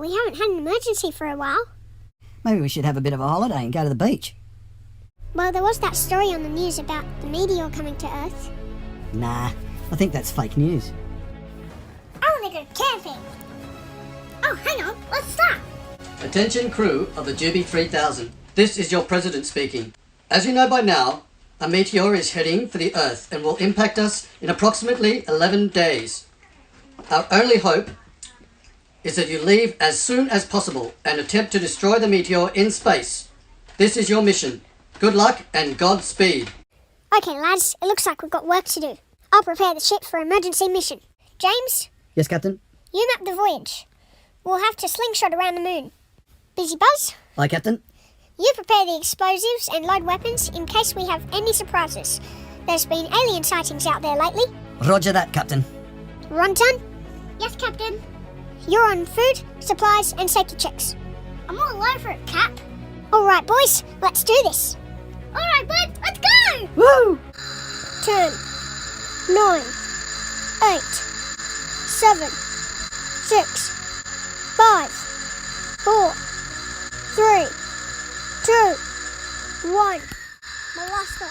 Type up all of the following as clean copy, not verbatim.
we haven't had an emergency for a while. Maybe we should have a bit of a holiday and go to the beach. Well, there was that story on the news about the meteor coming to Earth. Nah, I think that's fake news. I want to go camping. Oh, hang on, let's start. Attention crew of the Juby 3000. This is your president speaking. As you know by now, a meteor is heading for the Earth and will impact us in approximately 11 days. Our only hope is that you leave as soon as possible and attempt to destroy the meteor in space. This is your mission. Good luck and Godspeed. Okay, lads, it looks like we've got work to do. I'll prepare the ship for emergency mission. James, Yes, Captain? you map the voyage. We'll have to slingshot around the moon. Busy Buzz, Aye, Captain? you prepare the explosives and load weapons in case we have any surprises. There's been alien sightings out there lately. Roger that, Captain. Runton? Yes, Captain. You're on food, supplies, and safety checks. I'm all over it, Cap. All right, boys, let's do this. All right, bud, let's go! Woo! 10, 9, 8, 7, 6, 5, 4, 3, 2, 1. My last stop.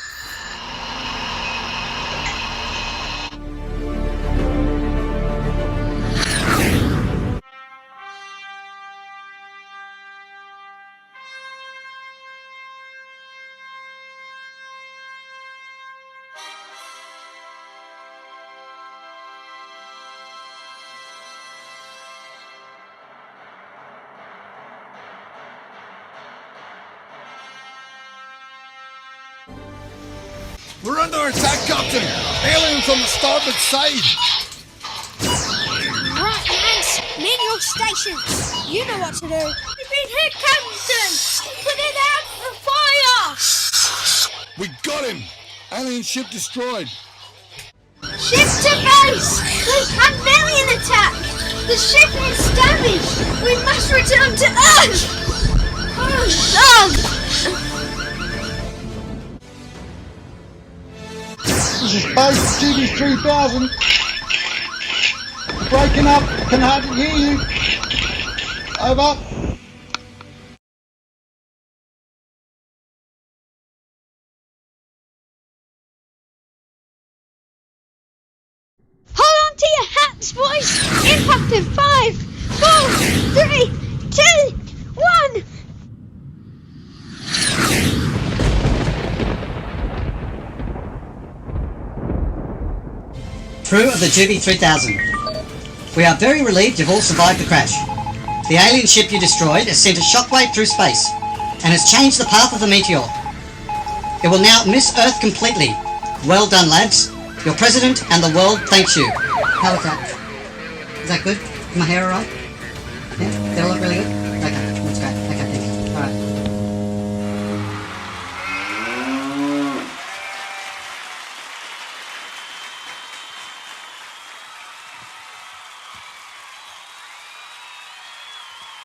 We're under attack, Captain! Aliens on the starboard side! Right, lads, meteor station. You know what to do. We've been hit, Captain! Put it out for fire! We got him! Alien ship destroyed! Ship to base! We've had an alien attack! The ship is damaged! We must return to Earth! Oh, no! This is Base GB 3000. Breaking up, can hardly hear you. Over. Hold on to your hats, boys! Impact in 5, 4, 3, 2, 1! Crew of the Juby 3000. We are very relieved you've all survived the crash. The alien ship you destroyed has sent a shockwave through space and has changed the path of the meteor. It will now miss Earth completely. Well done, lads. Your president and the world thanks you. How was that? Is that good? Is my hair alright? Yeah? Did I look really good?